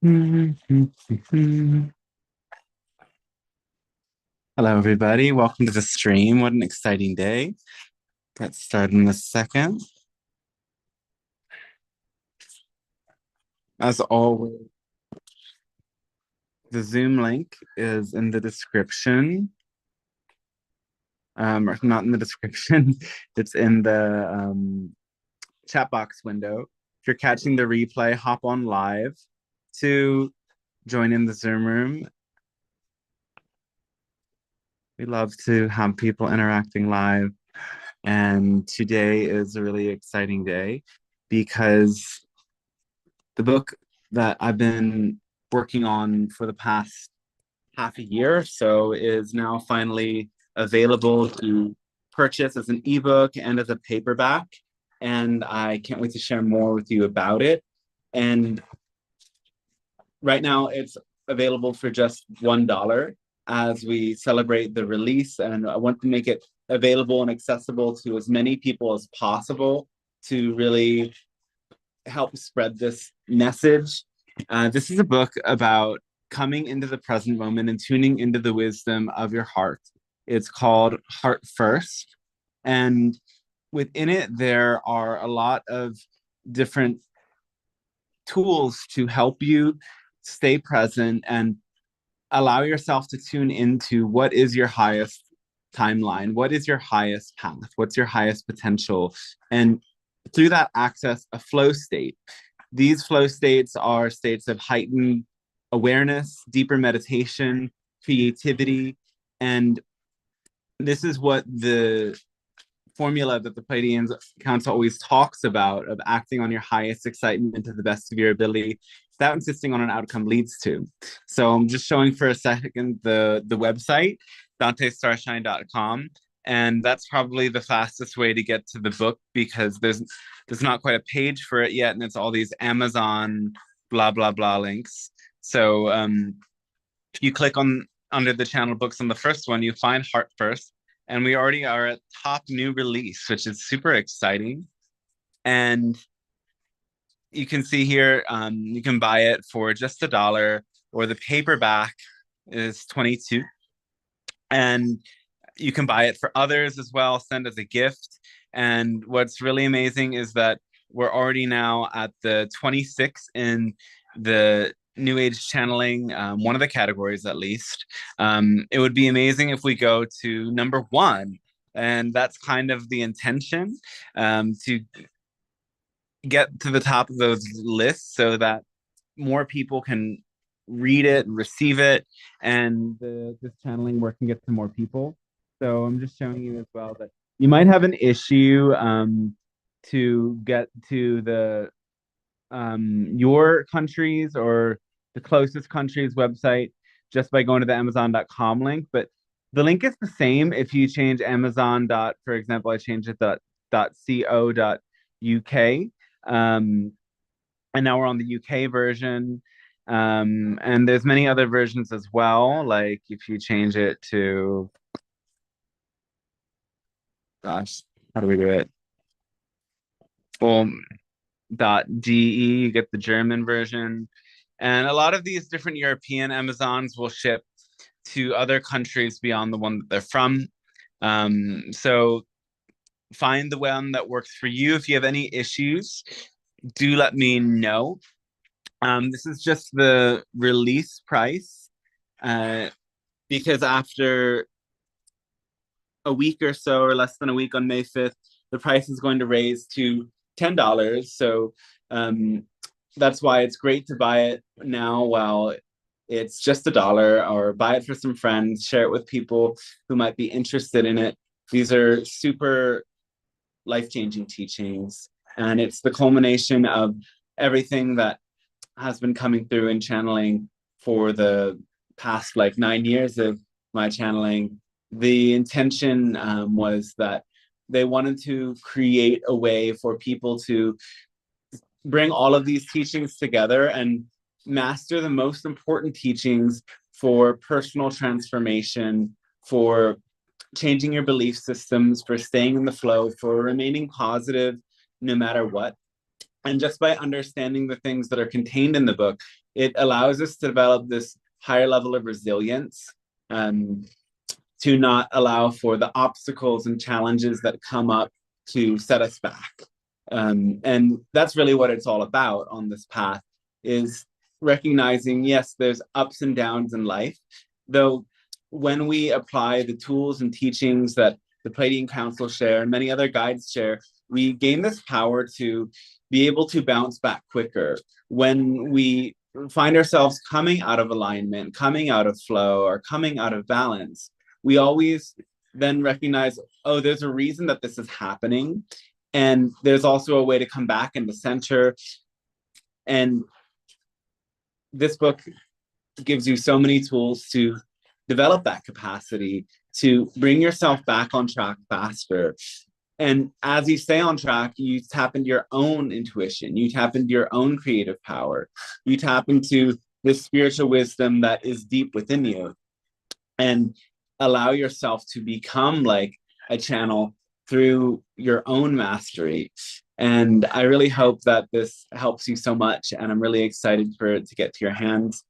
Hello, everybody. Welcome to the stream. What an exciting day. Get started in a second. As always, the Zoom link is in the description. Or not in the description, it's in the chat box window. If you're catching the replay, hop on live to join in the Zoom room. We love to have people interacting live. And today is a really exciting day because the book that I've been working on for the past half a year or so is now finally available to purchase as an ebook and as a paperback. And I can't wait to share more with you about it. And right now it's available for just $1 as we celebrate the release. And I want to make it available and accessible to as many people as possible to really help spread this message. This is a book about coming into the present moment and tuning into the wisdom of your heart. It's called Heart First. And within it, there are a lot of different tools to help you stay present and allow yourself to tune into what is your highest timeline, what is your highest path, what's your highest potential, and through that access a flow state. These flow states are states of heightened awareness, deeper meditation, creativity, and this is what the formula that the Pleiadian Council always talks about of acting on your highest excitement to the best of your ability without insisting on an outcome leads to. So I'm just showing for a second the website, dantestarshine.com. And that's probably the fastest way to get to the book because there's not quite a page for it yet, and it's all these Amazon blah blah blah links. So if you click on under the channel books on the first one, you find Heart First, and we already are at top new release, which is super exciting. And you can see here, you can buy it for just $1, or the paperback is 22. And you can buy it for others as well, send as a gift. And what's really amazing is that we're already now at the 26 in the New Age channeling, one of the categories at least. It would be amazing if we go to number one. And that's kind of the intention, to get to the top of those lists so that more people can read it and receive it, and this channeling work can get to more people. So I'm just showing you as well that you might have an issue to get to the your country's or the closest country's website just by going to the Amazon.com link. But the link is the same if you change Amazon dot, for example, I changed it dot co dot uk. And now we're on the UK version. And there's many other versions as well. Like if you change it to, gosh, how do we do it? Well, .de, you get the German version. And a lot of these different European Amazons will ship to other countries beyond the one that they're from. So find the one that works for you. If you have any issues, do let me know. This is just the release price, because after a week or so, or less than a week on May 5th, the price is going to raise to $10. So that's why it's great to buy it now while it's just $1, or buy it for some friends, share it with people who might be interested in it. These are super life-changing teachings, and it's the culmination of everything that has been coming through in channeling for the past like 9 years of my channeling. The intention was that they wanted to create a way for people to bring all of these teachings together and master the most important teachings for personal transformation, for changing your belief systems, for staying in the flow, for remaining positive no matter what. And just by understanding the things that are contained in the book, it allows us to develop this higher level of resilience, to not allow for the obstacles and challenges that come up to set us back. And that's really what it's all about on this path, is recognizing, yes, there's ups and downs in life, though when we apply the tools and teachings that the Pleiadian Council share and many other guides share, we gain this power to be able to bounce back quicker. When we find ourselves coming out of alignment, coming out of flow, or coming out of balance, we always then recognize, oh, there's a reason that this is happening. And there's also a way to come back into center. And this book gives you so many tools to develop that capacity to bring yourself back on track faster. And as you stay on track, you tap into your own intuition, you tap into your own creative power, you tap into the spiritual wisdom that is deep within you, and allow yourself to become like a channel through your own mastery. And I really hope that this helps you so much, and I'm really excited for it to get to your hands.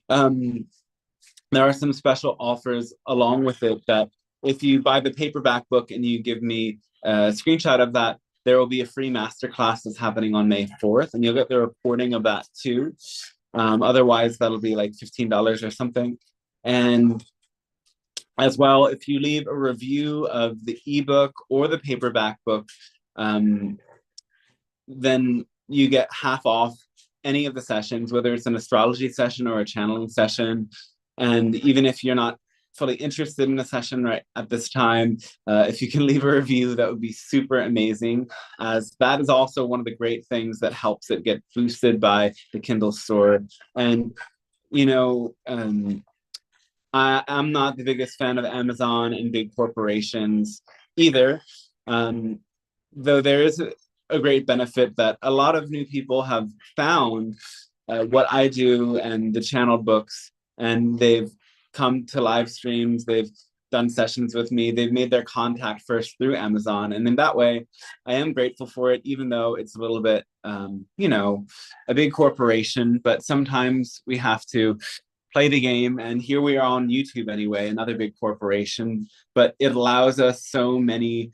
There are some special offers along with it, that if you buy the paperback book and you give me a screenshot of that, there will be a free masterclass that's happening on May 4th, and you'll get the recording of that too. Otherwise, that'll be like $15 or something. And as well, if you leave a review of the ebook or the paperback book, then you get half off any of the sessions, whether it's an astrology session or a channeling session. And even if you're not fully interested in a session right at this time, if you can leave a review, that would be super amazing, as that is also one of the great things that helps it get boosted by the Kindle store. And, you know, I'm not the biggest fan of Amazon and big corporations either, though there is a great benefit that a lot of new people have found what I do and the channeled books, and they've come to live streams, they've done sessions with me, they've made their contact first through Amazon. And in that way, I am grateful for it, even though it's a little bit, you know, a big corporation, but sometimes we have to play the game. And here we are on YouTube anyway, another big corporation, but it allows us so many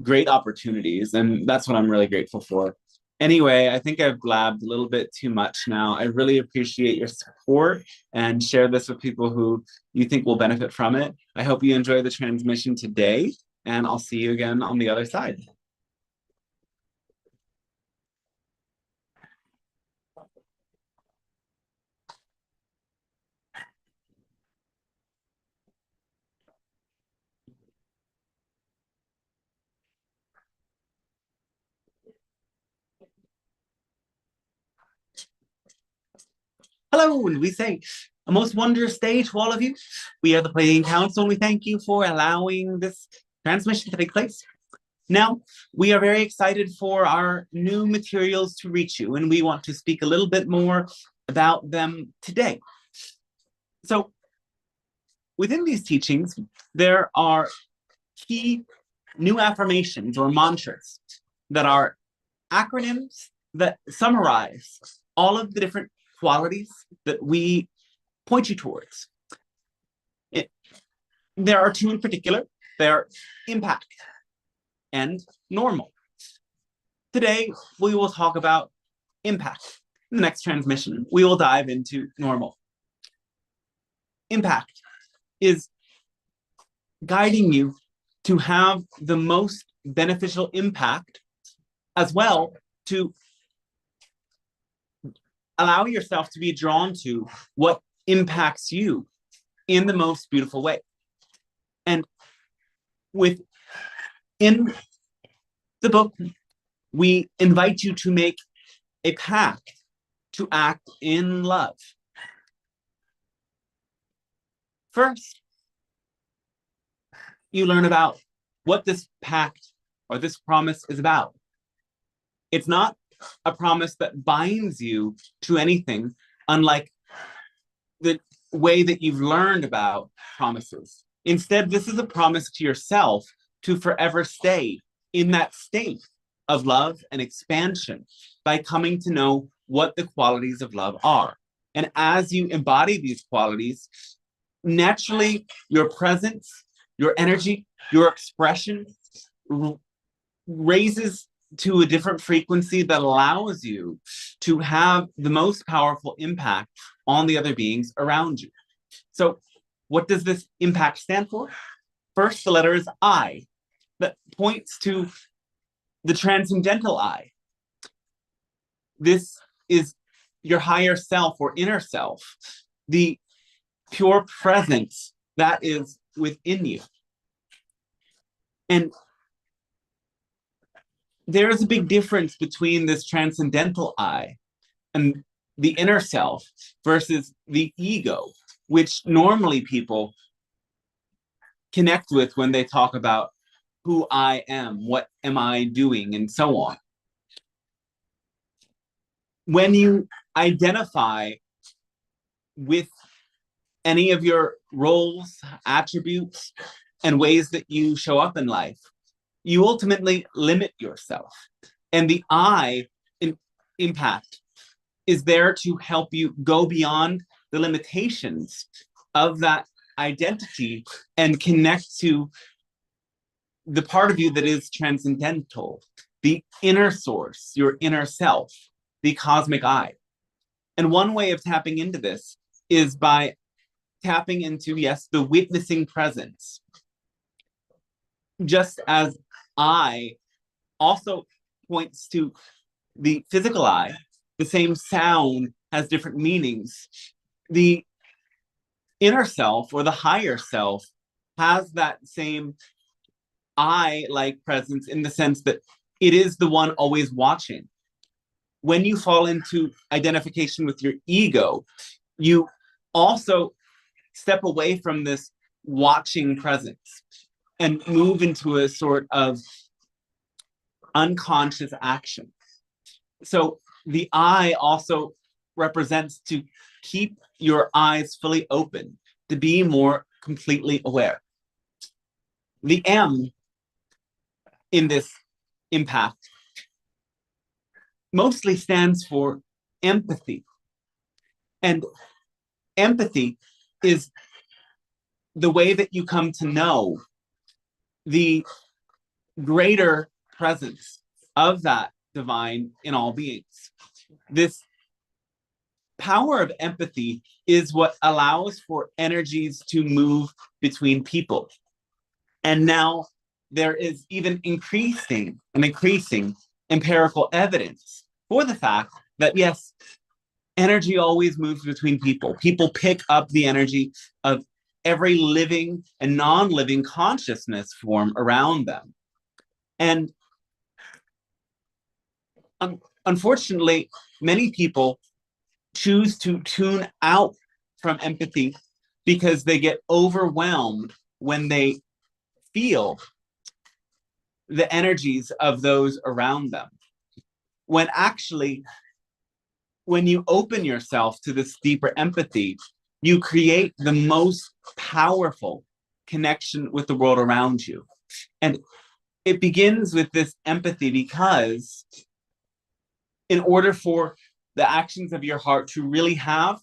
great opportunities. And that's what I'm really grateful for. Anyway, I think I've blabbed a little bit too much now. I really appreciate your support, and share this with people who you think will benefit from it. I hope you enjoy the transmission today, and I'll see you again on the other side. Hello, and we say a most wondrous day to all of you. We are the Pleiadian Council, and we thank you for allowing this transmission to take place. Now, we are very excited for our new materials to reach you, and we want to speak a little bit more about them today. So, within these teachings, there are key new affirmations or mantras that are acronyms that summarize all of the different qualities that we point you towards. There are two in particular. They are impact and normal. Today, we will talk about impact. In the next transmission, we will dive into normal. Impact is guiding you to have the most beneficial impact, as well to allow yourself to be drawn to what impacts you in the most beautiful way. And within the book, we invite you to make a pact to act in love. First, you learn about what this pact or this promise is about. It's not a promise that binds you to anything, unlike the way that you've learned about promises. Instead, this is a promise to yourself to forever stay in that state of love and expansion by coming to know what the qualities of love are. And as you embody these qualities, naturally your presence, your energy, your expression raises to a different frequency that allows you to have the most powerful impact on the other beings around you. So what does this impact stand for? First, the letter is I, that points to the transcendental I. This is your higher self or inner self, the pure presence that is within you. And there is a big difference between this transcendental I and the inner self versus the ego, which normally people connect with when they talk about who I am, what am I doing, and so on. When you identify with any of your roles, attributes, and ways that you show up in life, you ultimately limit yourself. And the I impact is there to help you go beyond the limitations of that identity and connect to the part of you that is transcendental, the inner source, your inner self, the cosmic I. And one way of tapping into this is by tapping into, yes, the witnessing presence. Just as I also points to the physical I, the same sound has different meanings. The inner self or the higher self has that same I-like presence in the sense that it is the one always watching. When you fall into identification with your ego, you also step away from this watching presence and move into a sort of unconscious action. So the I also represents to keep your eyes fully open, to be more completely aware. The M in this impact mostly stands for empathy. And empathy is the way that you come to know the greater presence of that divine in all beings. This power of empathy is what allows for energies to move between people. And now there is even increasing empirical evidence for the fact that, yes, energy always moves between people. People pick up the energy of every living and non-living consciousness form around them. And unfortunately, many people choose to tune out from empathy because they get overwhelmed when they feel the energies of those around them. When actually, when you open yourself to this deeper empathy, you create the most powerful connection with the world around you. And it begins with this empathy because in order for the actions of your heart to really have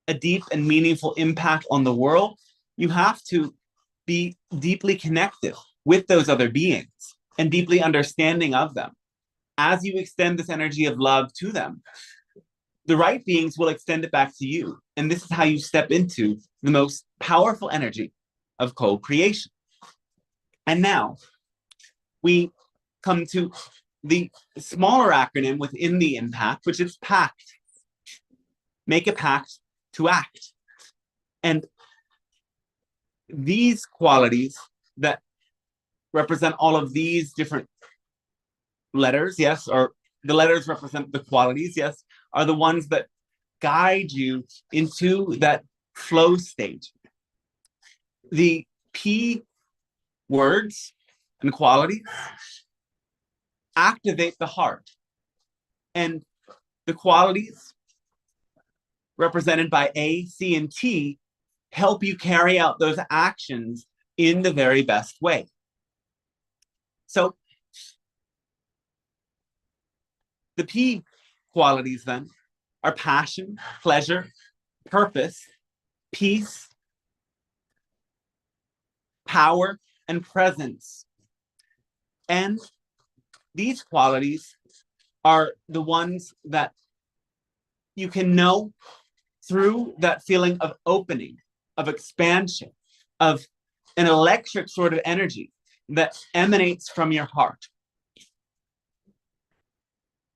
a deep and meaningful impact on the world, you have to be deeply connected with those other beings and deeply understanding of them. As you extend this energy of love to them, the right beings will extend it back to you. And this is how you step into the most powerful energy of co-creation. And now we come to the smaller acronym within the impact, which is PACT. Make a pact to act. And these qualities that represent all of these different letters, yes, or the letters represent the qualities, yes, are the ones that guide you into that flow state. The P words and qualities activate the heart. And the qualities represented by A, C, and T help you carry out those actions in the very best way. So The P qualities then are passion, pleasure, purpose, peace, power, and presence. And these qualities are the ones that you can know through that feeling of opening, of expansion, of an electric sort of energy that emanates from your heart.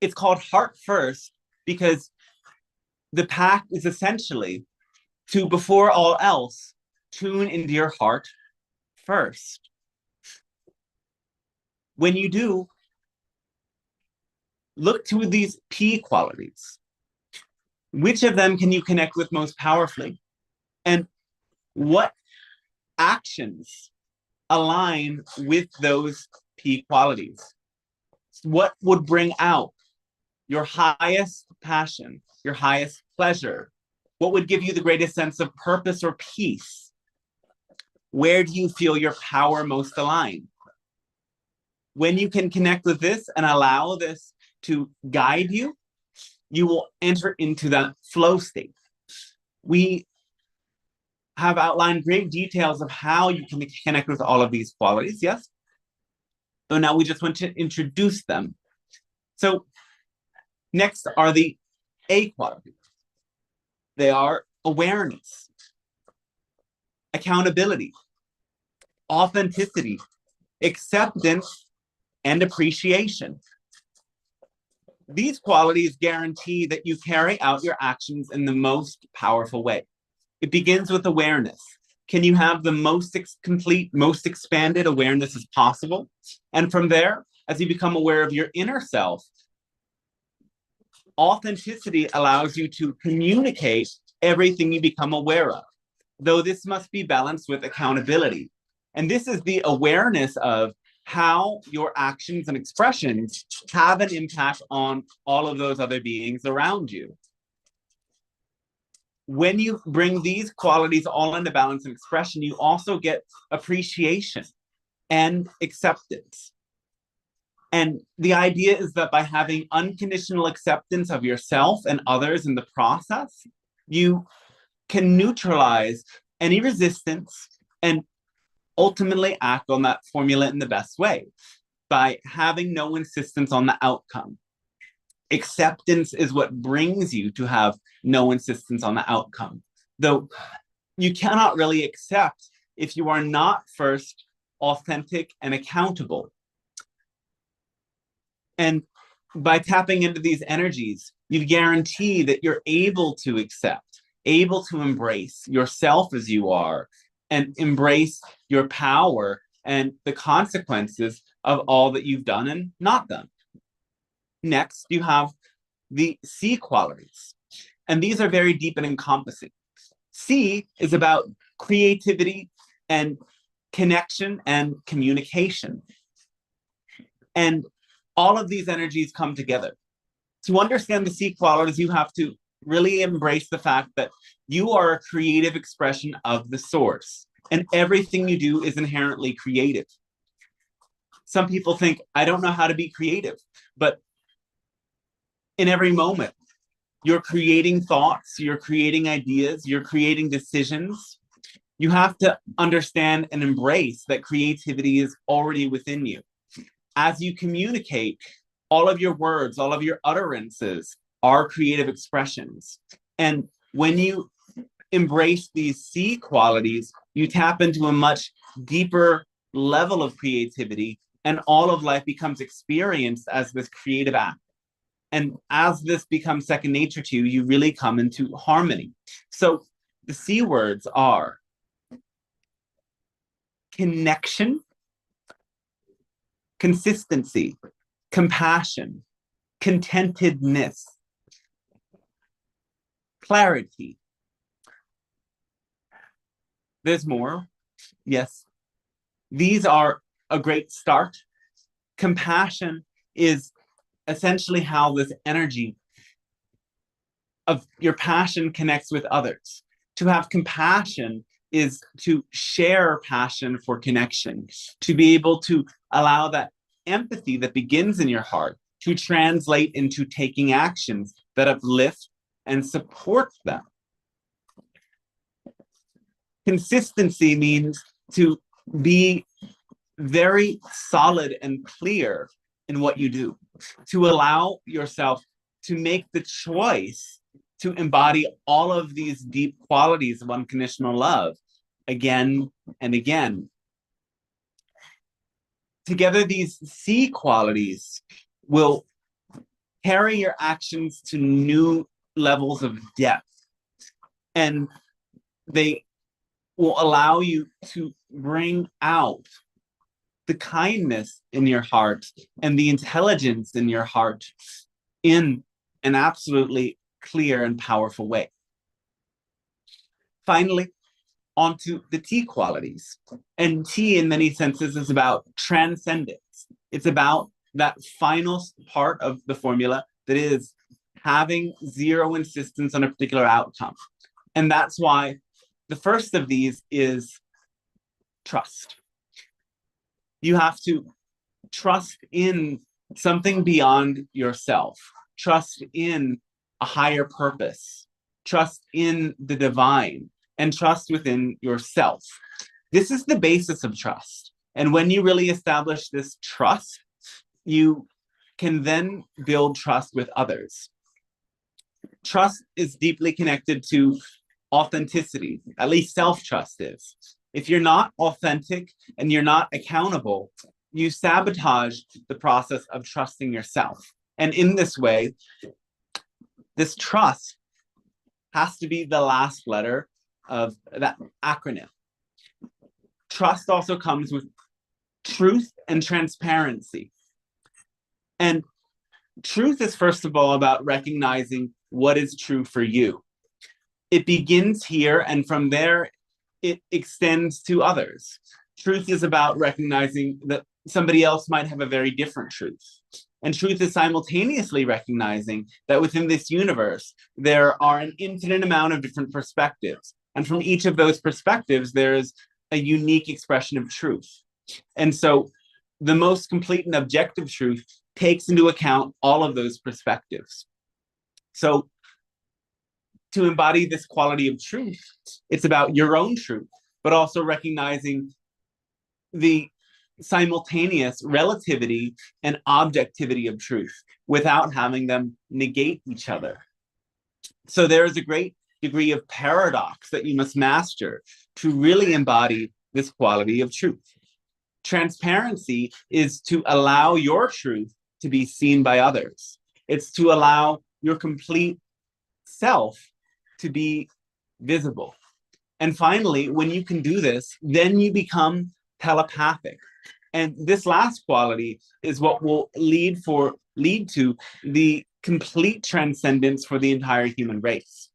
It's called heart first because the path is essentially to, before all else, tune into your heart first. When you do, look to these P qualities. Which of them can you connect with most powerfully? And what actions align with those P qualities? What would bring out your highest passion, your highest pleasure? What would give you the greatest sense of purpose or peace? Where do you feel your power most aligned? When you can connect with this and allow this to guide you, you will enter into that flow state. We have outlined great details of how you can connect with all of these qualities, yes? So now we just want to introduce them. So next are the A qualities. They are awareness, accountability, authenticity, acceptance, and appreciation. These qualities guarantee that you carry out your actions in the most powerful way. It begins with awareness. Can you have the most complete, most expanded awareness as possible? And from there, as you become aware of your inner self, authenticity allows you to communicate everything you become aware of, though this must be balanced with accountability. And this is the awareness of how your actions and expressions have an impact on all of those other beings around you. When you bring these qualities all into balance and expression, you also get appreciation and acceptance. And the idea is that by having unconditional acceptance of yourself and others in the process, you can neutralize any resistance and ultimately act on that formula in the best way by having no insistence on the outcome. Acceptance is what brings you to have no insistence on the outcome. Though you cannot really accept if you are not first authentic and accountable. And by tapping into these energies, you guarantee that you're able to accept, able to embrace yourself as you are, and embrace your power and the consequences of all that you've done and not done. Next, you have the C qualities, and these are very deep and encompassing. C is about creativity and connection and communication. And all of these energies come together. To understand the C qualities, you have to really embrace the fact that you are a creative expression of the source, and everything you do is inherently creative. Some people think, I don't know how to be creative, but in every moment, you're creating thoughts, you're creating ideas, you're creating decisions. You have to understand and embrace that creativity is already within you. As you communicate, all of your words, all of your utterances are creative expressions. And when you embrace these C qualities, you tap into a much deeper level of creativity, and all of life becomes experienced as this creative act. And as this becomes second nature to you, you really come into harmony. So the C words are connection, consistency, compassion, contentedness, clarity. There's more. Yes. These are a great start. Compassion is essentially how this energy of your passion connects with others. To have compassion is to share passion for connection, to be able to allow that empathy that begins in your heart to translate into taking actions that uplift and support them. Consistency means to be very solid and clear in what you do, to allow yourself to make the choice to embody all of these deep qualities of unconditional love again and again. Together, these C qualities will carry your actions to new levels of depth, and they will allow you to bring out the kindness in your heart and the intelligence in your heart in an absolutely clear and powerful way. Finally, onto the T qualities. And T, in many senses, is about transcendence. It's about that final part of the formula that is having zero insistence on a particular outcome. And that's why the first of these is trust. You have to trust in something beyond yourself, trust in a higher purpose, trust in the divine, and trust within yourself. This is the basis of trust. And when you really establish this trust, you can then build trust with others. Trust is deeply connected to authenticity, at least self-trust is. If you're not authentic and you're not accountable, you sabotage the process of trusting yourself. And in this way, this trust has to be the last letter of that acronym. Trust also comes with truth and transparency. And truth is, first of all, about recognizing what is true for you. It begins here, and from there, it extends to others. Truth is about recognizing that somebody else might have a very different truth. And truth is simultaneously recognizing that within this universe, there are an infinite amount of different perspectives. And from each of those perspectives, there's a unique expression of truth. And so the most complete and objective truth takes into account all of those perspectives. So to embody this quality of truth, it's about your own truth, but also recognizing the simultaneous relativity and objectivity of truth without having them negate each other. So there is a great degree of paradox that you must master to really embody this quality of truth. Transparency is to allow your truth to be seen by others. It's to allow your complete self to be visible. And finally, when you can do this, then you become telepathic. And this last quality is what will lead to the complete transcendence for the entire human race.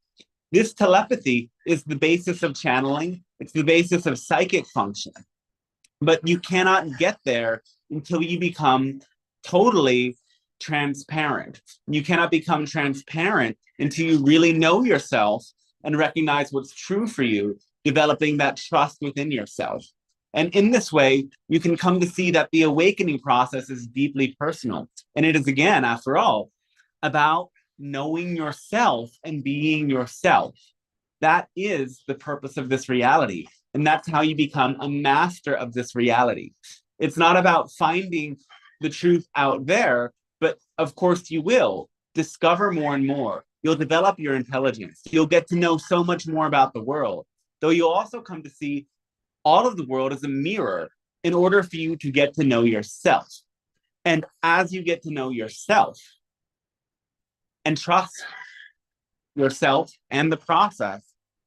This telepathy is the basis of channeling. It's the basis of psychic function. But you cannot get there until you become totally transparent. You cannot become transparent until you really know yourself and recognize what's true for you, developing that trust within yourself. And in this way, you can come to see that the awakening process is deeply personal. And it is, again, after all, about knowing yourself and being yourself. That is the purpose of this reality. And that's how you become a master of this reality. It's not about finding the truth out there, but of course you will discover more and more. You'll develop your intelligence. You'll get to know so much more about the world, though you'll also come to see all of the world as a mirror in order for you to get to know yourself. And as you get to know yourself and trust yourself and the process,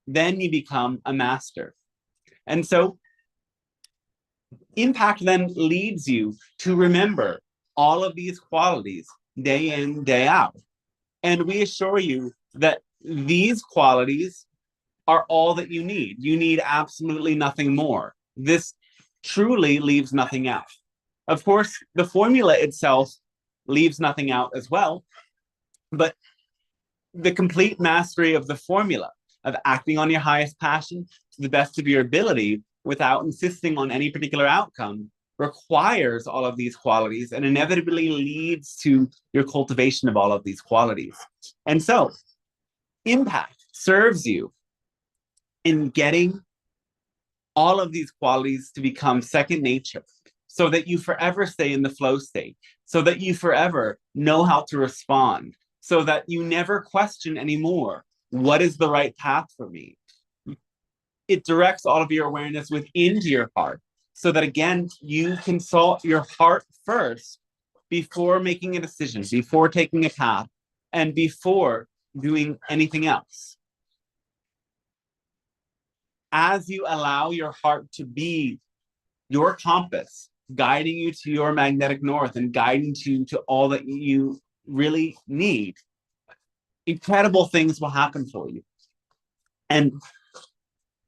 then you become a master. And so impact then leads you to remember all of these qualities day in, day out. And we assure you that these qualities are all that you need. You need absolutely nothing more. This truly leaves nothing out. Of course, the formula itself leaves nothing out as well, but the complete mastery of the formula of acting on your highest passion to the best of your ability without insisting on any particular outcome requires all of these qualities and inevitably leads to your cultivation of all of these qualities. And so, impact serves you in getting all of these qualities to become second nature so that you forever stay in the flow state, so that you forever know how to respond, so that you never question anymore, what is the right path for me? It directs all of your awareness within your heart so that, again, you consult your heart first before making a decision, before taking a path, and before doing anything else. As you allow your heart to be your compass, guiding you to your magnetic north and guiding you to all that you really need, incredible things will happen for you. And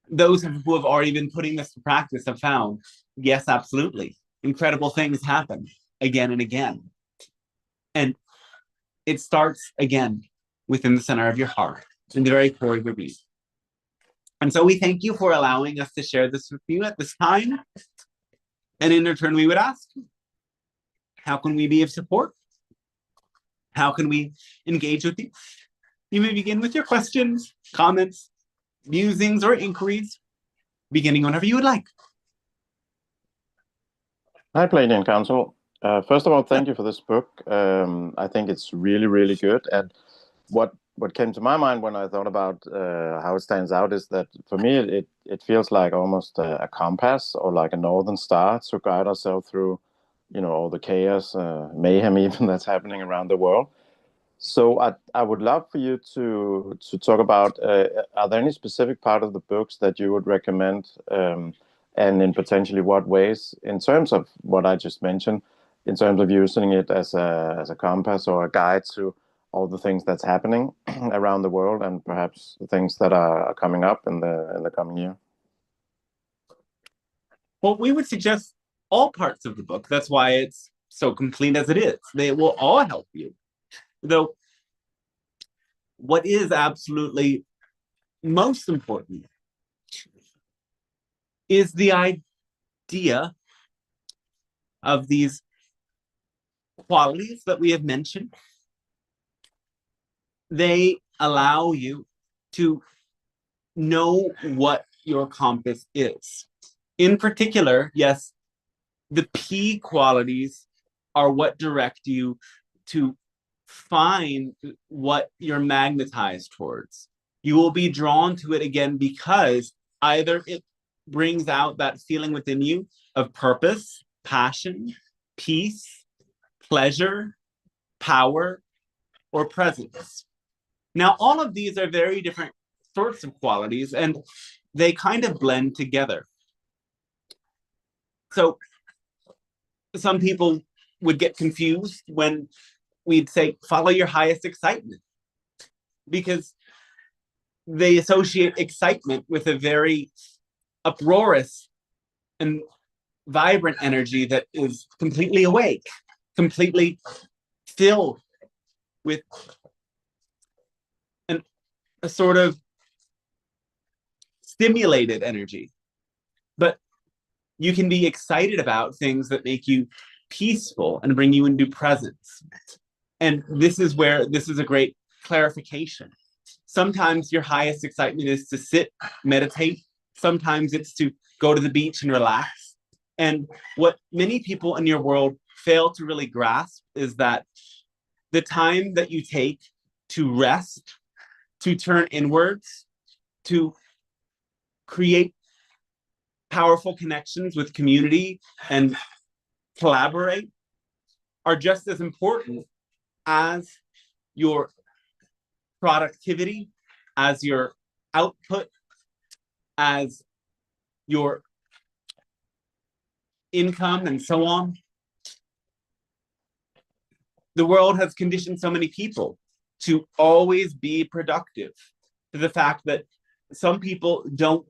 those who have already been putting this to practice have found, yes, absolutely, incredible things happen again and again. And it starts again within the center of your heart, in the very core of your being. And so we thank you for allowing us to share this with you at this time. And in return, we would ask, how can we be of support? How can we engage with you? You may begin with your questions, comments, musings, or inquiries, beginning whenever you would like. Hi, Pleiadian Council. First of all, thank you for this book. I think it's really, really good. And what came to my mind when I thought about how it stands out is that for me, it feels like almost a compass or like a northern star to guide ourselves through, all the chaos, mayhem even that's happening around the world. So I would love for you to talk about, are there any specific part of the books that you would recommend, and in potentially what ways, in terms of what I just mentioned, in terms of using it as a compass or a guide to all the things that's happening around the world and perhaps the things that are coming up in the coming year? Well, we would suggest all parts of the book. That's why it's so complete as it is. They will all help you. Though, what is absolutely most important is the idea of these qualities that we have mentioned. They allow you to know what your compass is. In particular, yes, the P qualities are what direct you to find what you're magnetized towards. You will be drawn to it again because either it brings out that feeling within you of purpose, passion, peace, pleasure, power, or presence. Now, all of these are very different sorts of qualities, and they kind of blend together. So some people would get confused when we'd say, follow your highest excitement, because they associate excitement with a very uproarious and vibrant energy that is completely awake, completely filled with a sort of stimulated energy. But you can be excited about things that make you peaceful and bring you into presence. And this is a great clarification. Sometimes your highest excitement is to sit, meditate. Sometimes it's to go to the beach and relax. And what many people in your world fail to really grasp is that the time that you take to rest, to turn inwards, to create powerful connections with community and collaborate are just as important as your productivity, as your output, as your income, and so on. The world has conditioned so many people to always be productive, to the fact that some people don't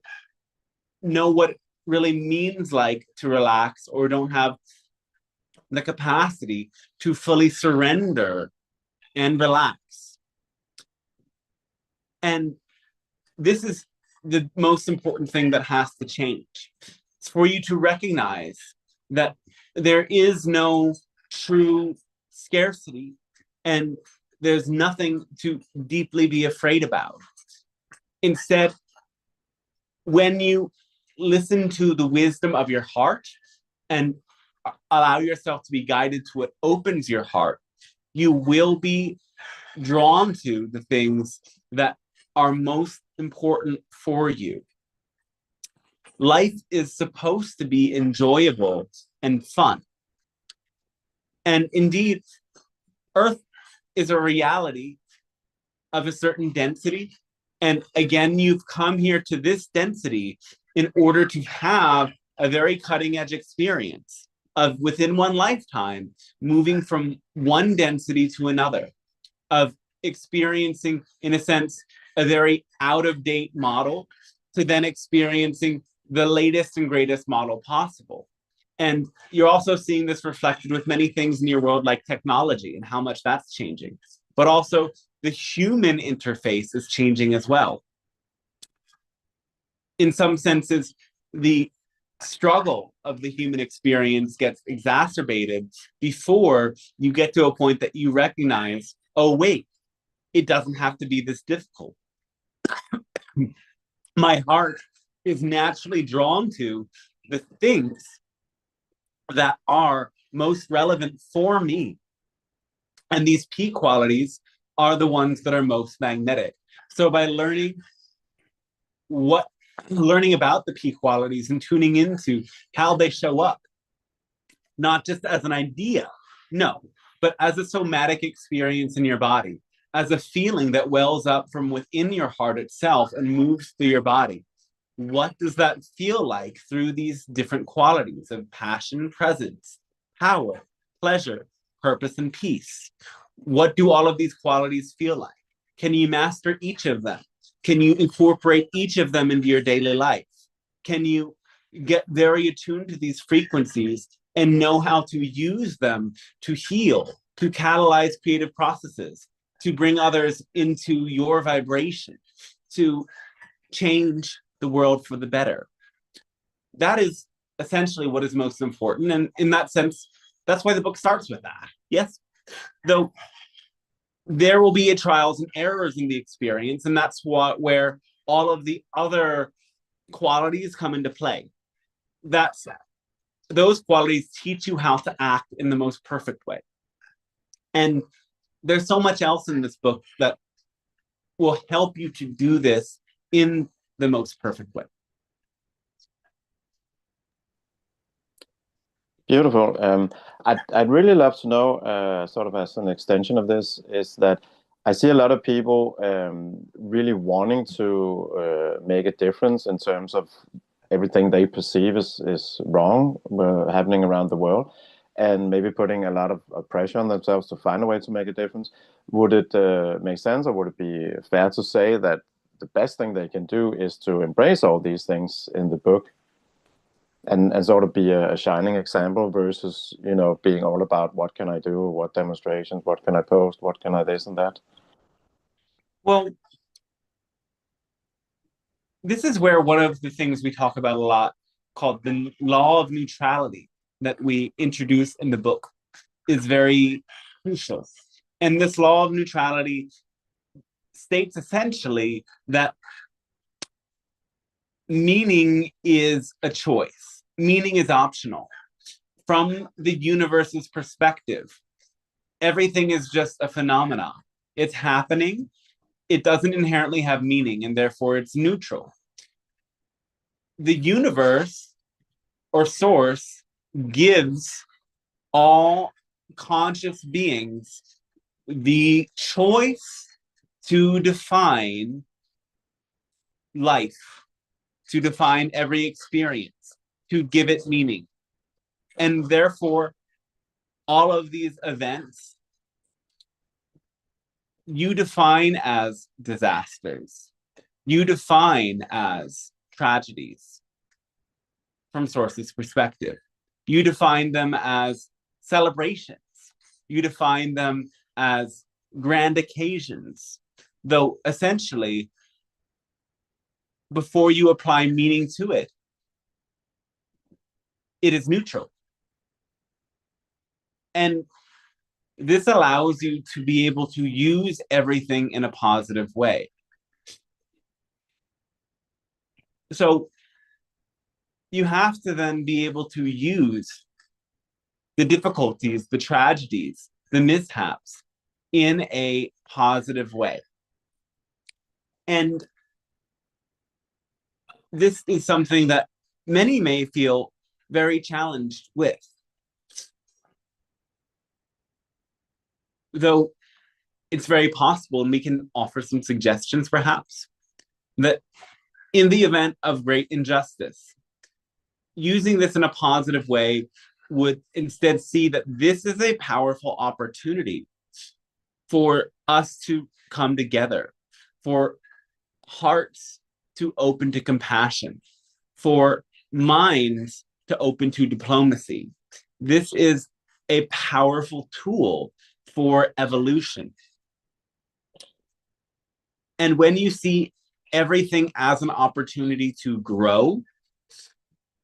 know what it really means like to relax, or don't have the capacity to fully surrender and relax. And this is the most important thing that has to change. It's for you to recognize that there is no true scarcity and there's nothing to deeply be afraid about. Instead, when you listen to the wisdom of your heart and allow yourself to be guided to what opens your heart, you will be drawn to the things that are most important for you. Life is supposed to be enjoyable and fun. And indeed, Earth is a reality of a certain density. And again, you've come here to this density in order to have a very cutting edge experience of within one lifetime, moving from one density to another, of experiencing, in a sense, a very out of date model to then experiencing the latest and greatest model possible. And you're also seeing this reflected with many things in your world, like technology and how much that's changing. But also the human interface is changing as well. In some senses, the struggle of the human experience gets exacerbated before you get to a point that you recognize, oh, wait, it doesn't have to be this difficult. My heart is naturally drawn to the things that are most relevant for me. And these P qualities are the ones that are most magnetic. So by learning about the P qualities and tuning into how they show up, not just as an idea, no, but as a somatic experience in your body, as a feeling that wells up from within your heart itself and moves through your body. What does that feel like through these different qualities of passion, presence, power, pleasure, purpose, and peace? What do all of these qualities feel like? Can you master each of them? Can you incorporate each of them into your daily life? Can you get very attuned to these frequencies and know how to use them to heal, to catalyze creative processes, to bring others into your vibration, to change the world for the better? That is essentially what is most important. And in that sense, that's why the book starts with that. Yes, though there will be trials and errors in the experience, and that's where all of the other qualities come into play. That said, those qualities teach you how to act in the most perfect way. And there's so much else in this book that will help you to do this in the most perfect way. Beautiful. I'd really love to know, sort of as an extension of this, is that I see a lot of people really wanting to make a difference in terms of everything they perceive is wrong happening around the world, and maybe putting a lot of pressure on themselves to find a way to make a difference. Would it make sense, or would it be fair to say that the best thing they can do is to embrace all these things in the book and sort of be a shining example versus, you know, being all about what can I do, what demonstrations, what can I post, what can I this and that? Well, this is where one of the things we talk about a lot, called the law of neutrality, that we introduce in the book, is very crucial. And this law of neutrality states essentially that meaning is a choice. Meaning is optional. From the universe's perspective, everything is just a phenomenon. It's happening. It doesn't inherently have meaning, and therefore it's neutral. The universe or source gives all conscious beings the choice to define life, to define every experience, to give it meaning. And therefore, all of these events you define as disasters, you define as tragedies from source's perspective. You define them as celebrations. You define them as grand occasions, though essentially, before you apply meaning to it, it is neutral. And this allows you to be able to use everything in a positive way. So you have to then be able to use the difficulties, the tragedies, the mishaps in a positive way. And this is something that many may feel very challenged with. Though it's very possible, and we can offer some suggestions perhaps, that in the event of great injustice, using this in a positive way would instead see that this is a powerful opportunity for us to come together, for hearts to open to compassion, for minds to open to diplomacy. This is a powerful tool for evolution. And when you see everything as an opportunity to grow,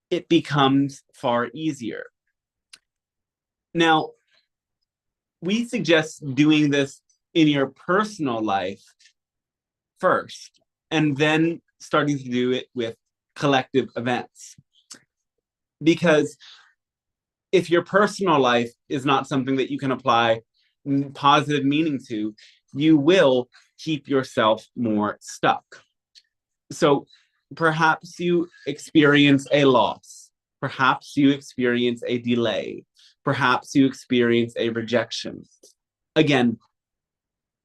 it becomes far easier. Now, we suggest doing this in your personal life first, and then starting to do it with collective events. Because if your personal life is not something that you can apply positive meaning to, you will keep yourself more stuck. So perhaps you experience a loss, perhaps you experience a delay, perhaps you experience a rejection. Again,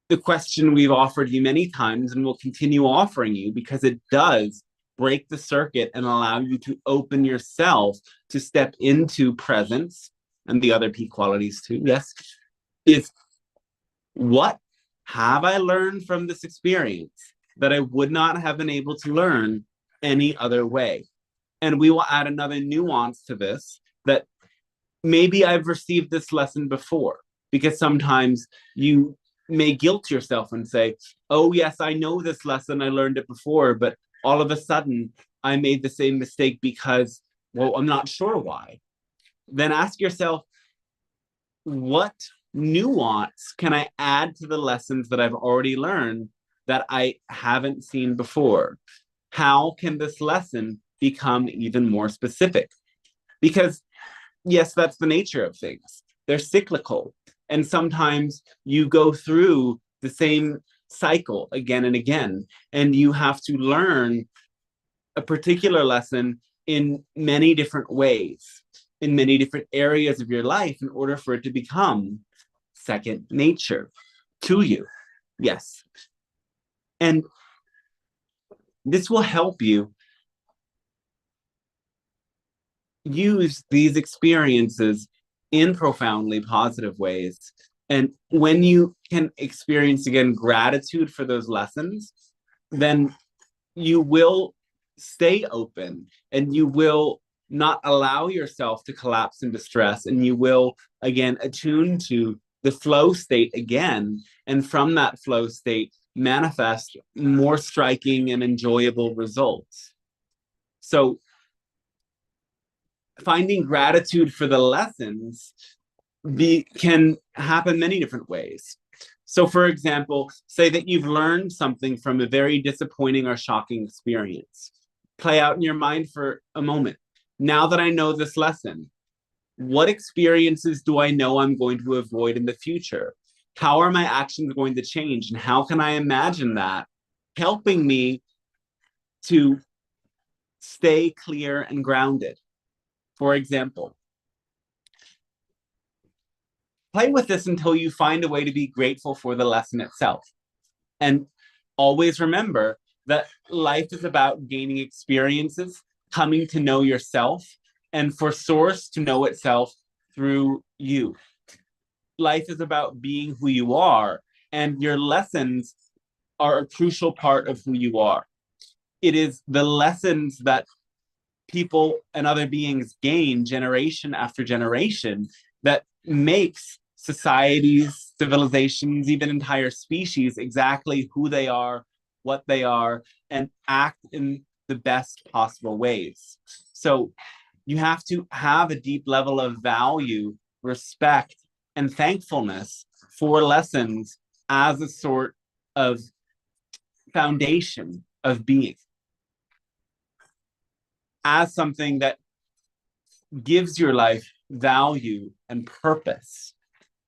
the question we've offered you many times and will continue offering you, because it does break the circuit and allow you to open yourself to step into presence and the other P qualities too, yes, is what have I learned from this experience that I would not have been able to learn any other way? And we will add another nuance to this, that maybe I've received this lesson before, because sometimes you may guilt yourself and say, oh yes, I know this lesson, I learned it before, but all of a sudden I made the same mistake because, well, I'm not sure why. Then ask yourself, what nuance can I add to the lessons that I've already learned that I haven't seen before? How can this lesson become even more specific? Because yes, that's the nature of things. They're cyclical. And sometimes you go through the same cycle again and again, and you have to learn a particular lesson in many different ways, in many different areas of your life, in order for it to become second nature to you. Yes. And this will help you use these experiences in profoundly positive ways. And when you can experience again gratitude for those lessons, then you will stay open and you will not allow yourself to collapse into stress, and you will again attune to the flow state again, and from that flow state manifest more striking and enjoyable results. So finding gratitude for the lessons can happen many different ways. So for example, say that you've learned something from a very disappointing or shocking experience. Play out in your mind for a moment. Now that I know this lesson, what experiences do I know I'm going to avoid in the future? How are my actions going to change? And how can I imagine that helping me to stay clear and grounded? For example, play with this until you find a way to be grateful for the lesson itself. And always remember that life is about gaining experiences, coming to know yourself, and for Source to know itself through you. Life is about being who you are, and your lessons are a crucial part of who you are. It is the lessons that people and other beings gain generation after generation that makes societies, civilizations, even entire species exactly who they are, what they are, and act in the best possible ways. So you have to have a deep level of value, respect, and thankfulness for lessons as a sort of foundation of being, as something that gives your life value and purpose.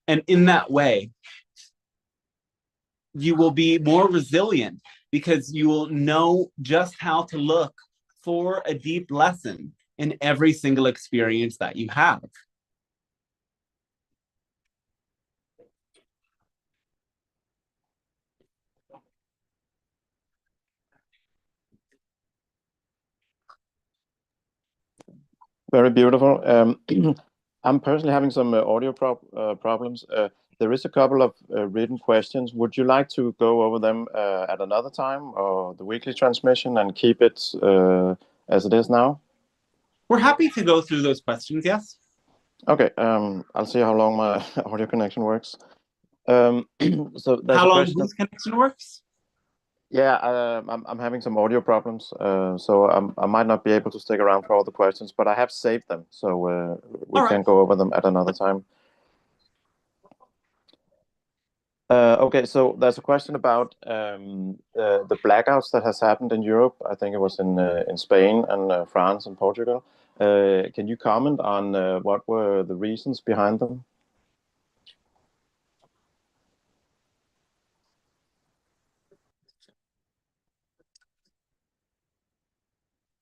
And in that way, you will be more resilient because you will know just how to look for a deep lesson in every single experience that you have. Very beautiful. I'm personally having some audio problems. There is a couple of written questions. Would you like to go over them at another time, or the weekly transmission, and keep it as it is now? We're happy to go through those questions, yes? Okay, I'll see how long my audio connection works. So there's How a long question. whose connection works? Yeah, I'm having some audio problems, so I might not be able to stick around for all the questions, but I have saved them, so we All can right. go over them at another time. Okay, so there's a question about the blackouts that has happened in Europe. I think it was in Spain and France and Portugal. Can you comment on what were the reasons behind them?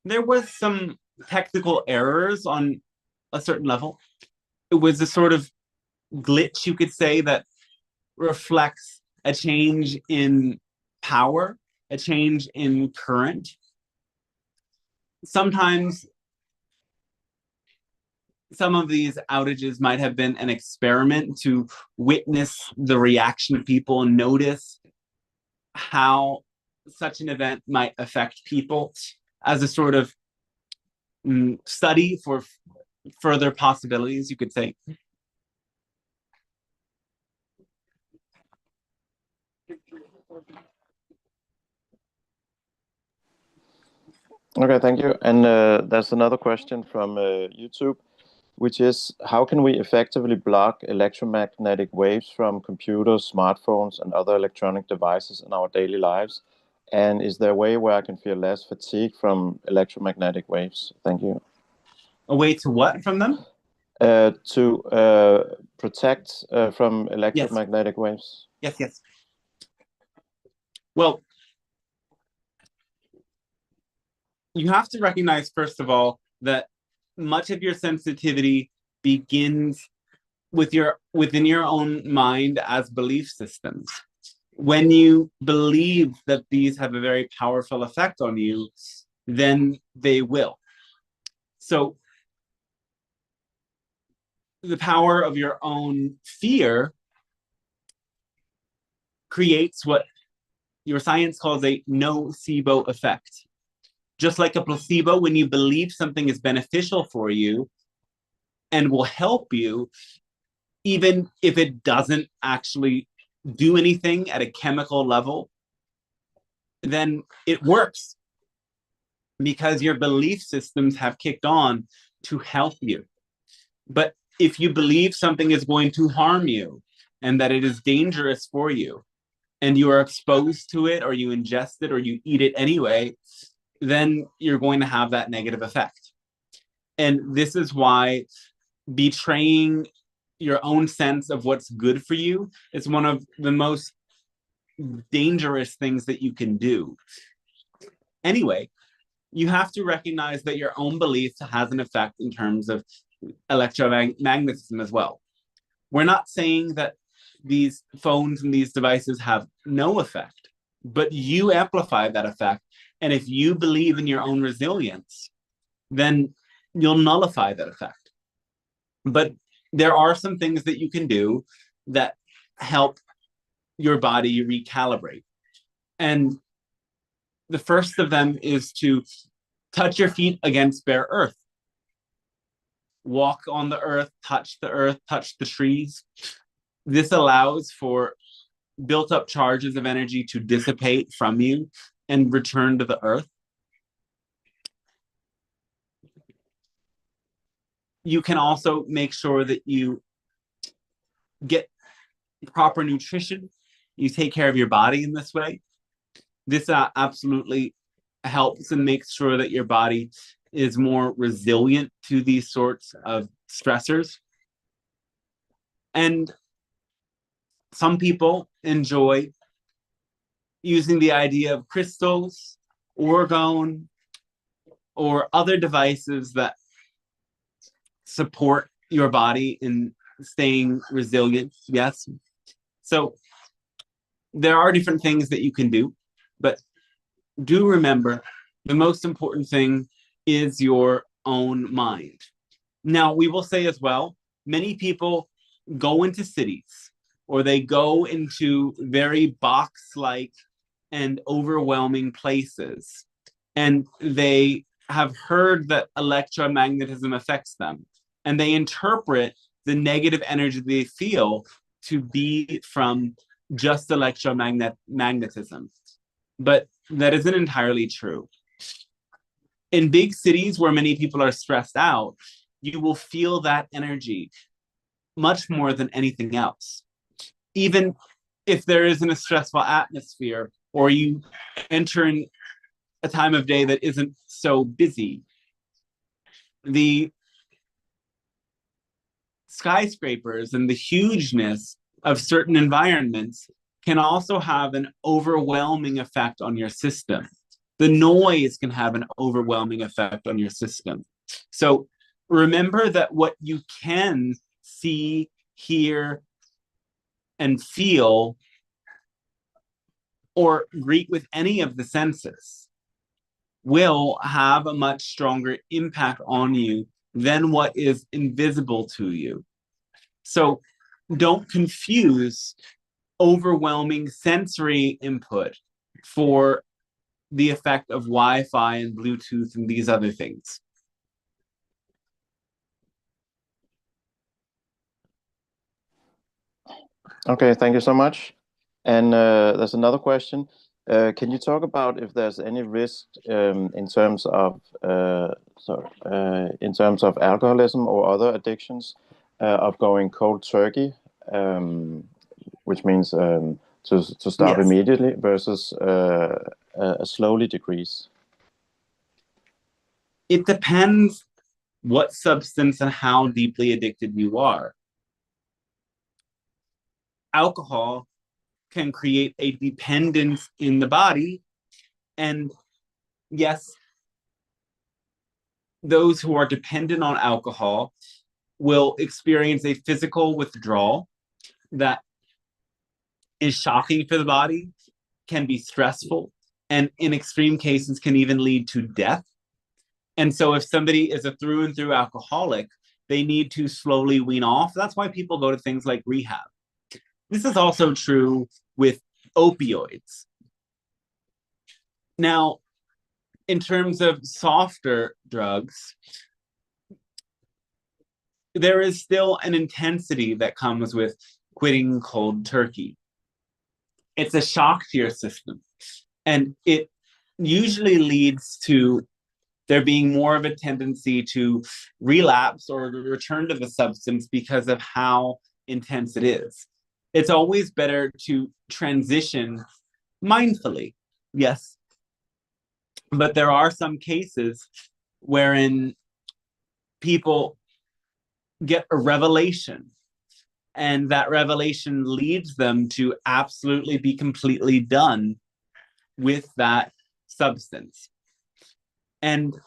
There was some technical errors on a certain level. It was a sort of glitch, you could say, that reflects a change in power, a change in current. Sometimes some of these outages might have been an experiment to witness the reaction of people and notice how such an event might affect people as a sort of study for further possibilities, you could say. Okay, thank you. And there's another question from YouTube, which is, how can we effectively block electromagnetic waves from computers, smartphones, and other electronic devices in our daily lives? And is there a way where I can feel less fatigue from electromagnetic waves? Thank you. A way to what from them? To protect from electromagnetic waves. Yes, yes. Well, you have to recognize, first of all, that much of your sensitivity begins within your own mind as belief systems. When you believe that these have a very powerful effect on you, then they will. So the power of your own fear creates what your science calls a nocebo effect. Just like a placebo, when you believe something is beneficial for you and will help you, even if it doesn't actually do anything at a chemical level, then it works because your belief systems have kicked on to help you. But if you believe something is going to harm you and that it is dangerous for you, and you are exposed to it, or you ingest it, or you eat it anyway, then you're going to have that negative effect. And this is why betraying your own sense of what's good for you is one of the most dangerous things that you can do. Anyway, you have to recognize that your own belief has an effect in terms of electromagnetism as well. We're not saying that these phones and these devices have no effect, but you amplify that effect. And if you believe in your own resilience, then you'll nullify that effect. But there are some things that you can do that help your body recalibrate. And the first of them is to touch your feet against bare earth. Walk on the earth, touch the trees. This allows for built up charges of energy to dissipate from you and return to the earth. You can also make sure that you get proper nutrition, you take care of your body in this way, this absolutely helps and makes sure that your body is more resilient to these sorts of stressors. And some people enjoy using the idea of crystals, orgone, or other devices that support your body in staying resilient. Yes. So there are different things that you can do, but do remember the most important thing is your own mind. Now, we will say as well, many people go into cities or they go into very box-like and overwhelming places, and they have heard that electromagnetism affects them, and they interpret the negative energy they feel to be from just electromagnetism. But that isn't entirely true. In big cities where many people are stressed out, you will feel that energy much more than anything else. Even if there isn't a stressful atmosphere, or you enter in a time of day that isn't so busy, the skyscrapers and the hugeness of certain environments can also have an overwhelming effect on your system. The noise can have an overwhelming effect on your system. So remember that what you can see, hear, and feel, or greet with any of the senses, will have a much stronger impact on you than what is invisible to you. So don't confuse overwhelming sensory input for the effect of Wi-Fi and Bluetooth and these other things. Okay, thank you so much. And there's another question. Can you talk about if there's any risk in terms of alcoholism or other addictions of going cold turkey, which means to stop Yes. immediately versus a slowly decrease? It depends what substance and how deeply addicted you are. Alcohol can create a dependence in the body, and yes, those who are dependent on alcohol will experience a physical withdrawal that is shocking for the body, can be stressful, and in extreme cases can even lead to death. And so if somebody is a through and through alcoholic, they need to slowly wean off. That's why people go to things like rehab. This is also true with opioids. Now, in terms of softer drugs, there is still an intensity that comes with quitting cold turkey. It's a shock to your system, and it usually leads to there being more of a tendency to relapse or return to the substance because of how intense it is. It's always better to transition mindfully, yes. But there are some cases wherein people get a revelation, and that revelation leads them to absolutely be completely done with that substance. And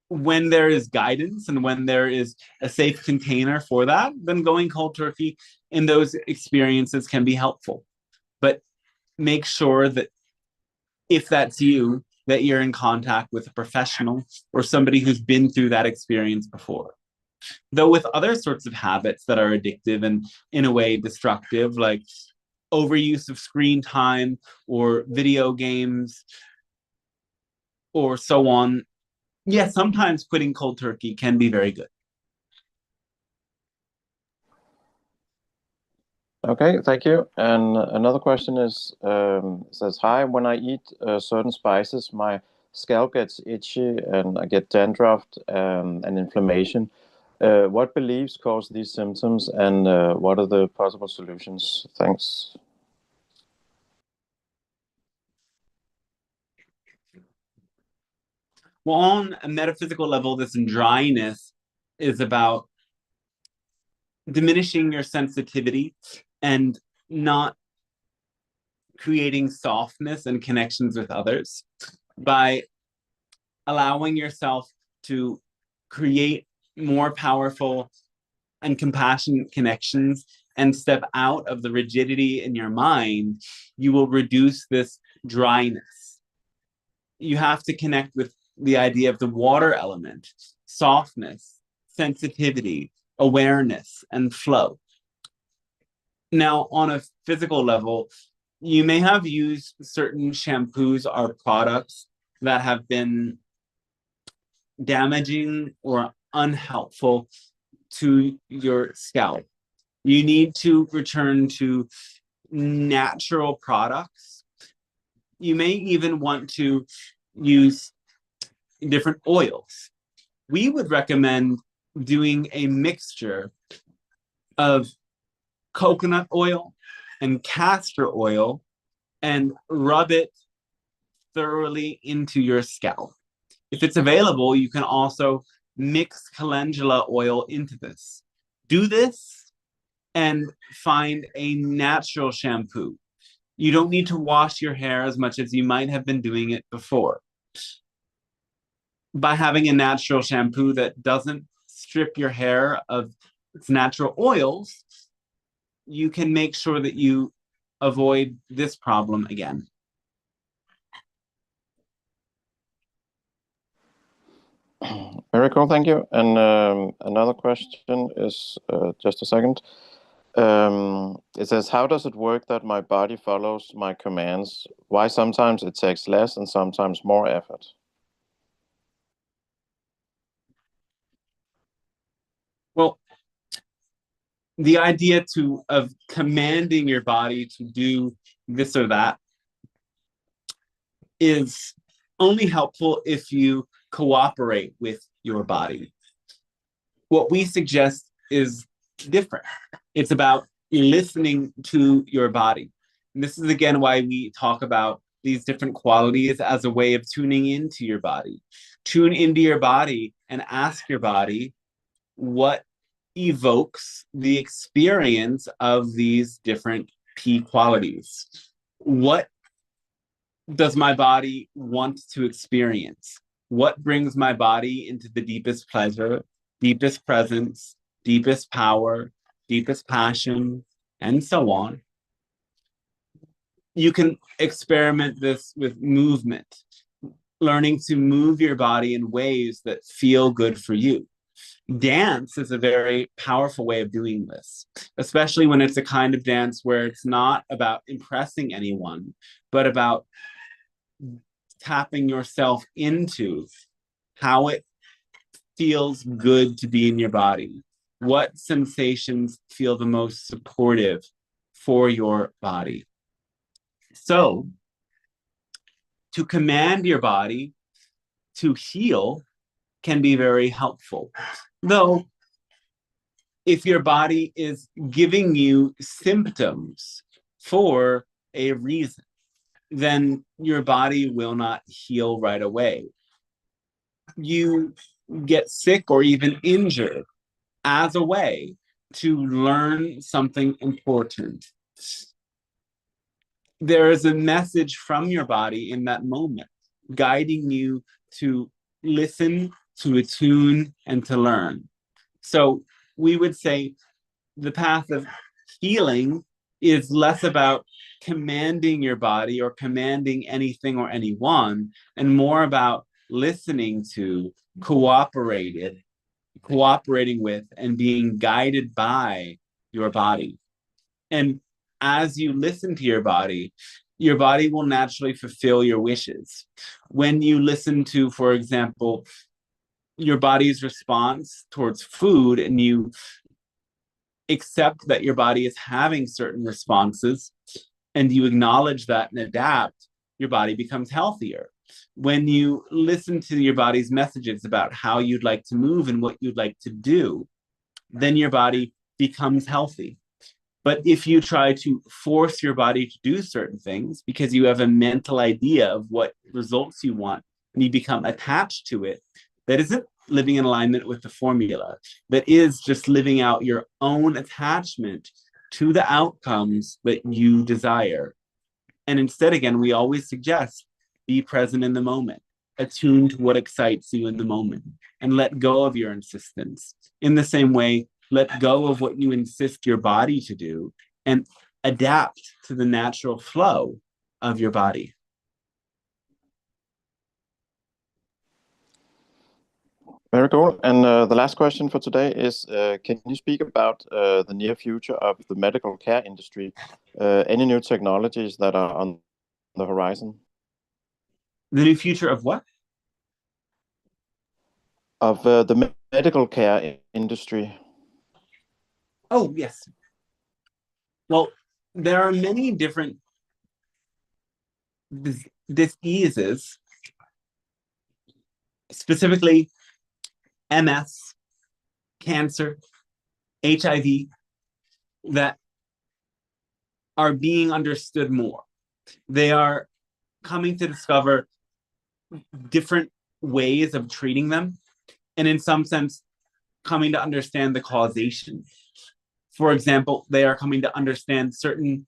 when there is guidance and when there is a safe container for that, then going cold turkey in those experiences can be helpful. But make sure that if that's you, that you're in contact with a professional or somebody who's been through that experience before. Though with other sorts of habits that are addictive and in a way destructive, like overuse of screen time or video games or so on, yeah, sometimes quitting cold turkey can be very good. Okay, thank you. And another question is, says, hi, when I eat certain spices, my scalp gets itchy and I get dandruff and inflammation. What beliefs cause these symptoms, and what are the possible solutions? Thanks. Well, on a metaphysical level, this dryness is about diminishing your sensitivity and not creating softness and connections with others by allowing yourself to create more powerful and compassionate connections and step out of the rigidity in your mind. You will reduce this dryness. You have to connect with the idea of the water element, softness, sensitivity, awareness, and flow. Now, on a physical level, you may have used certain shampoos or products that have been damaging or unhelpful to your scalp. You need to return to natural products. You may even want to use different oils. We would recommend doing a mixture of coconut oil and castor oil and rub it thoroughly into your scalp. If it's available, you can also mix calendula oil into this. Do this and find a natural shampoo. You don't need to wash your hair as much as you might have been doing it before. By having a natural shampoo that doesn't strip your hair of its natural oils, you can make sure that you avoid this problem again. Very cool, thank you. And another question is, just a second. It says, how does it work that my body follows my commands? Why sometimes it takes less and sometimes more effort? Well, the idea of commanding your body to do this or that is only helpful if you cooperate with your body. What we suggest is different. It's about listening to your body. And this is again why we talk about these different qualities as a way of tuning into your body. Tune into your body and ask your body what evokes the experience of these different P qualities. What does my body want to experience? What brings my body into the deepest pleasure, deepest presence, deepest power, deepest passion, and so on? You can experiment this with movement, learning to move your body in ways that feel good for you. Dance is a very powerful way of doing this, especially when it's a kind of dance where it's not about impressing anyone, but about tapping yourself into how it feels good to be in your body. What sensations feel the most supportive for your body? So, to command your body to heal can be very helpful. Though, if your body is giving you symptoms for a reason, then your body will not heal right away. You get sick or even injured as a way to learn something important. There is a message from your body in that moment, guiding you to listen, to attune, and to learn. So we would say the path of healing is less about commanding your body or commanding anything or anyone, and more about listening to, cooperating with, and being guided by your body. And as you listen to your body will naturally fulfill your wishes. When you listen to, for example, your body's response towards food, and you accept that your body is having certain responses, and you acknowledge that and adapt, your body becomes healthier. when you listen to your body's messages about how you'd like to move and what you'd like to do, then your body becomes healthy. But if you try to force your body to do certain things because you have a mental idea of what results you want and you become attached to it, that isn't living in alignment with the formula, that is just living out your own attachment to the outcomes that you desire. And instead, again, we always suggest be present in the moment, attune to what excites you in the moment, and let go of your insistence. In the same way, let go of what you insist your body to do and adapt to the natural flow of your body. Very cool. And the last question for today is, can you speak about the near future of the medical care industry? Any new technologies that are on the horizon? The new future of what? Of the medical care industry. Oh, yes. Well, there are many different diseases, specifically MS, cancer, HIV, that are being understood more. They are coming to discover different ways of treating them, and in some sense, coming to understand the causation. For example, they are coming to understand certain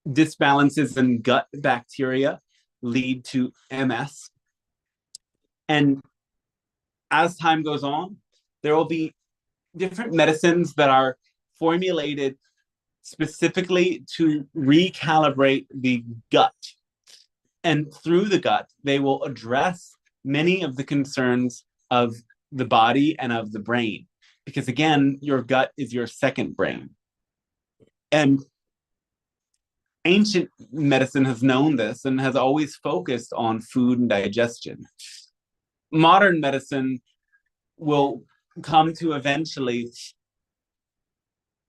disbalances in gut bacteria lead to MS. And as time goes on, there will be different medicines that are formulated specifically to recalibrate the gut. And through the gut, they will address many of the concerns of the body and of the brain. Because again, your gut is your second brain. And ancient medicine has known this and has always focused on food and digestion. Modern medicine will come to eventually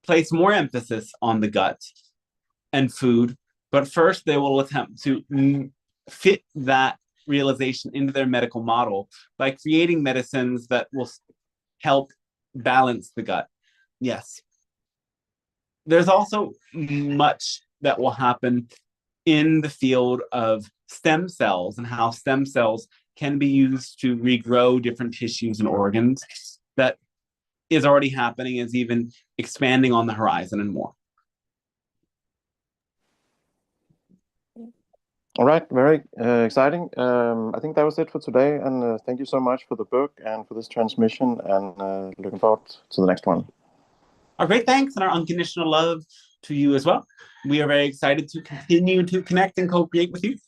place more emphasis on the gut and food, but first they will attempt to fit that realization into their medical model by creating medicines that will help balance the gut. Yes. There's also much that will happen in the field of stem cells and how stem cells can be used to regrow different tissues and organs. That is already happening, is even expanding on the horizon and more. All right, very exciting. I think that was it for today, and thank you so much for the book and for this transmission, and looking forward to the next one. Our great thanks and our unconditional love to you as well. We are very excited to continue to connect and co-create with you.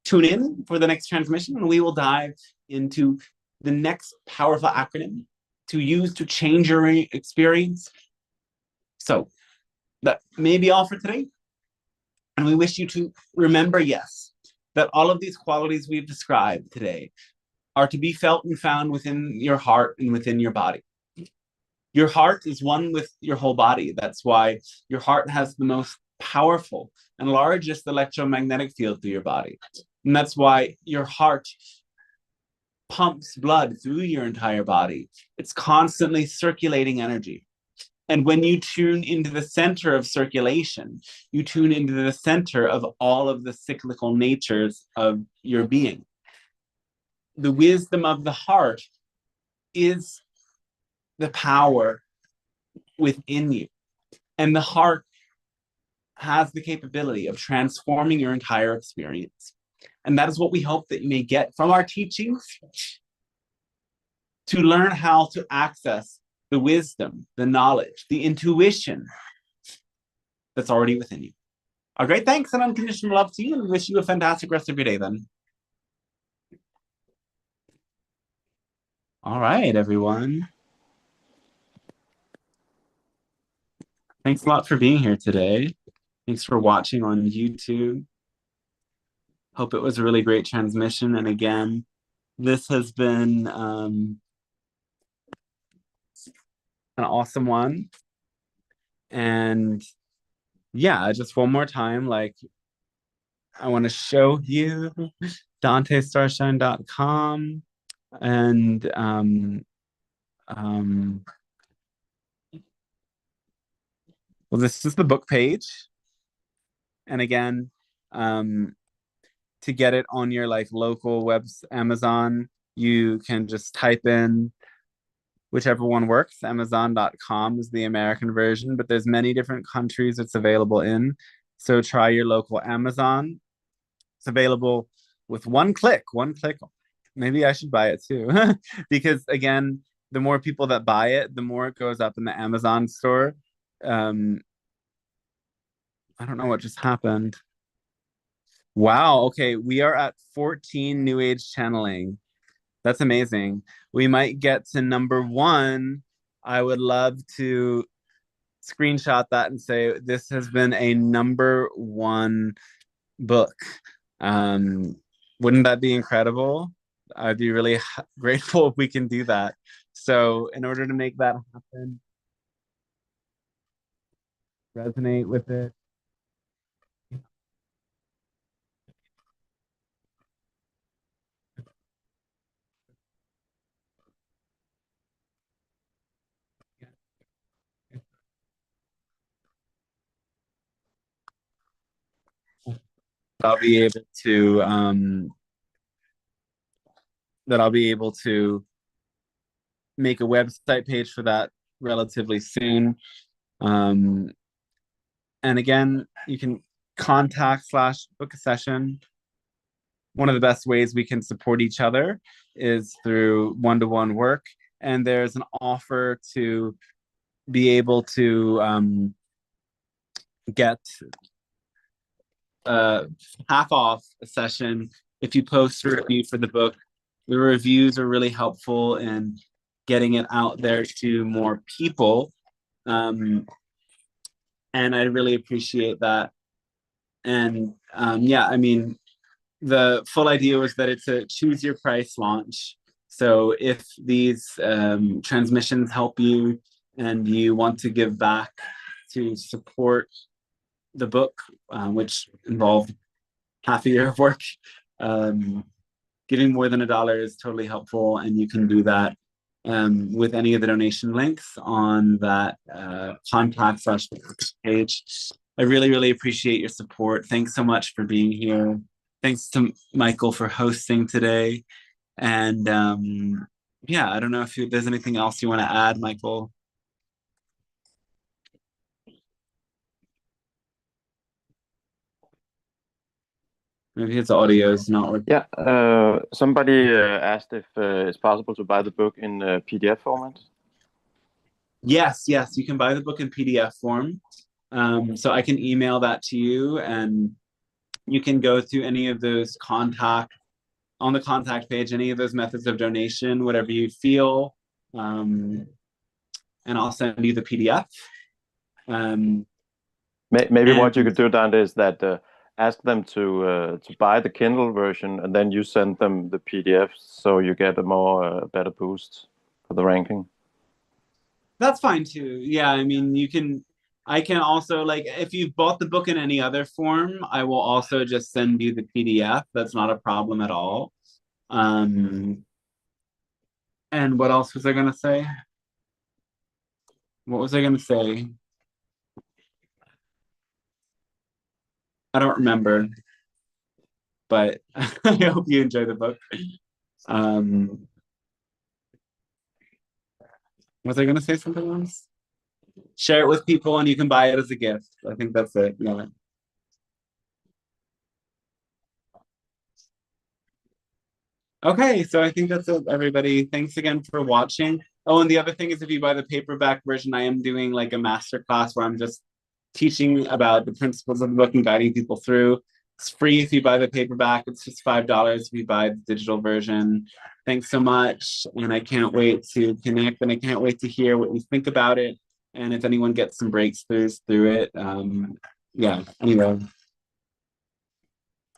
Tune in for the next transmission, and we will dive into the next powerful acronym to use to change your experience. So that may be all for today. And we wish you to remember, yes, that all of these qualities we've described today are to be felt and found within your heart and within your body. Your heart is one with your whole body. That's why your heart has the most powerful and largest electromagnetic field through your body. And that's why your heart pumps blood through your entire body. It's constantly circulating energy. And when you tune into the center of circulation, you tune into the center of all of the cyclical natures of your being. The wisdom of the heart is the power within you. And the heart has the capability of transforming your entire experience. And that is what we hope that you may get from our teachings, to learn how to access the wisdom, the knowledge, the intuition that's already within you. Our great thanks and unconditional love to you, and we wish you a fantastic rest of your day then. All right, everyone. Thanks a lot for being here today. Thanks for watching on YouTube. Hope it was a really great transmission. And again, this has been an awesome one. And yeah, just one more time, like, I want to show you DanteStarshine.com, and um, well, this is the book page. And again, to get it on your like local webs Amazon, you can just type in whichever one works. Amazon.com is the American version, but there's many different countries it's available in. So try your local Amazon. It's available with one click. One click. Maybe I should buy it too. Because again, the more people that buy it, the more it goes up in the Amazon store. I don't know what just happened. Wow. Okay. We are at 14 New Age channeling. That's amazing. We might get to number one. I would love to screenshot that and say this has been a number one book. Wouldn't that be incredible? I'd be really grateful if we can do that. So, in order to make that happen, resonate with it. I'll be able to that I'll be able to make a website page for that relatively soon. And again, you can contact / book a session. One of the best ways we can support each other is through one-to-one work. And there's an offer to be able to get half off a session if you post a review for the book. The reviews are really helpful in getting it out there to more people. And I really appreciate that. And yeah, I mean, the full idea was that it's a choose your price launch. So if these transmissions help you and you want to give back to support the book, which involved half a year of work, giving more than $1 is totally helpful, and you can do that with any of the donation links on that contact / page. I really, really appreciate your support. Thanks so much for being here. Thanks to Michael for hosting today. And yeah, I don't know if there's anything else you want to add, Michael. Maybe his audio is not working. Yeah, somebody asked if it's possible to buy the book in PDF format. Yes, you can buy the book in PDF form. So I can email that to you, and you can go through any of those on the contact page, any of those methods of donation, whatever you feel, and I'll send you the PDF. Maybe what you could do, Dante, is that ask them to buy the Kindle version, and then you send them the PDF, so you get a better boost for the ranking. That's fine too. Yeah, I mean, I can also, like, if you've bought the book in any other form, I will also just send you the PDF. That's not a problem at all. And what else was I gonna say? What was I gonna say? I don't remember, but I hope you enjoy the book. Was I gonna say something else? Share it with people and you can buy it as a gift. I think that's it. Yeah. Okay, so I think that's it, everybody. Thanks again for watching. Oh, and the other thing is, if you buy the paperback version, I am doing like a master class where I'm just teaching about the principles of the book and guiding people through. It's free if you buy the paperback. It's just $5 if you buy the digital version. Thanks so much. And I can't wait to connect, and I can't wait to hear what you think about it. And if anyone gets some breakthroughs through it. Yeah, anyway.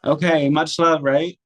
Okay, much love, right?